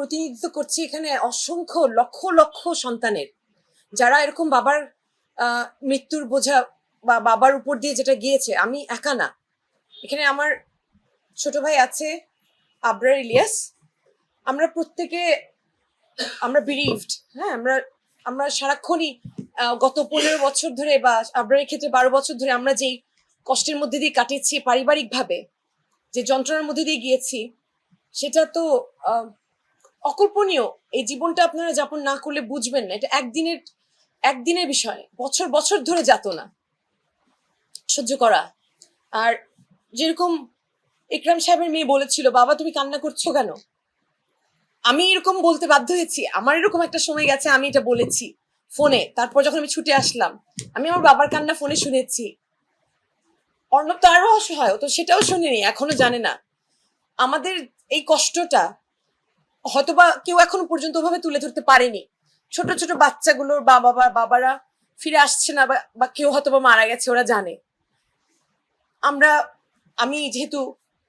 প্রতিনিধিত্ব করছি এখানে অসংখ্য লক্ষ লক্ষ সন্তানের, যারা এরকম বাবার মৃত্যুর বোঝা বা বাবার উপর দিয়ে যেটা গিয়েছে। আমি একা না, এখানে আমার ছোট ভাই আছে আবরার ইলিয়াস। আমরা প্রত্যেকে আমরা বিরিভড। হ্যাঁ, আমরা আমরা সারাক্ষণই গত 15 বছর ধরে বা আবরারের ক্ষেত্রে 12 বছর ধরে আমরা যেই কষ্টের মধ্যে দিয়ে কাটিয়েছি, পারিবারিকভাবে যে যন্ত্রণার মধ্যে দিয়ে গিয়েছি, সেটা তো অকল্পনীয়। এই জীবনটা আপনারা যাপন না করলে বুঝবেন না। এটা একদিনের বিষয়, বছর বছর ধরে যাতনা সহ্য করা। আর যেরকম ইকরাম সাহেবের মেয়ে বলেছিল, বাবা তুমি কান্না করছো কেন, আমি এরকম বলতে বাধ্য হয়েছি। আমার এরকম একটা সময় গেছে, আমি এটা বলেছি ফোনে। তারপর যখন আমি ছুটে আসলাম, আমি আমার বাবার কান্না ফোনে শুনেছি। অর্ণব তো আরো অসহায়, তো সেটাও শুনিনি, এখনো জানে না। আমাদের এই কষ্টটা হয়তোবা কেউ এখনো পর্যন্ত ওভাবে তুলে ধরতে পারেনি। ছোট ছোট বাচ্চাগুলোর বাবারা ফিরে আসছে না, বা কেউ হয়তোবা মারা গেছে, ওরা জানে। আমি যেহেতু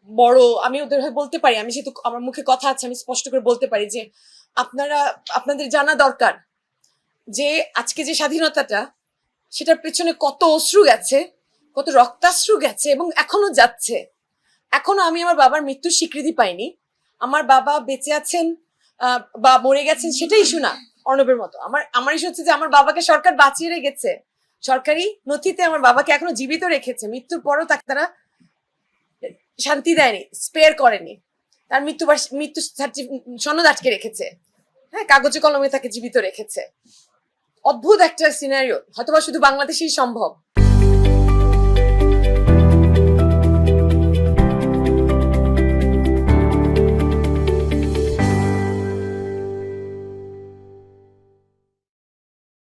বড়, আমি ওদের হয়ে বলতে পারি, আমি যেহেতু আমার মুখে কথা আছে, আমি স্পষ্ট করে বলতে পারি যে আপনাদের জানা দরকার যে আজকে যে স্বাধীনতাটা, সেটার পেছনে কত অশ্রু গেছে, কত রক্তাশ্রু গেছে, এবং এখনো যাচ্ছে। এখনো আমি আমার বাবার মৃত্যুর স্বীকৃতি পাইনি। আমার বাবা বেঁচে আছেন বা মরে গেছেন সেটা ইস্যু না অর্ণবের মতো। আমার ইস্যু হচ্ছে যে আমার বাবাকে সরকার বাঁচিয়ে রেখেছে, সরকারি নথিতে আমার বাবাকে এখনো জীবিত রেখেছে। মৃত্যুর পরও তাকে তারা শান্তি দেয়নি, স্পেয়ার করেনি, তার মৃত্যু সনদ আটকে রেখেছে। হ্যাঁ, কাগজে কলমে তাকে জীবিত রেখেছে। অদ্ভুত একটা সিনারিও, হয়তোবা শুধু বাংলাদেশেই সম্ভব।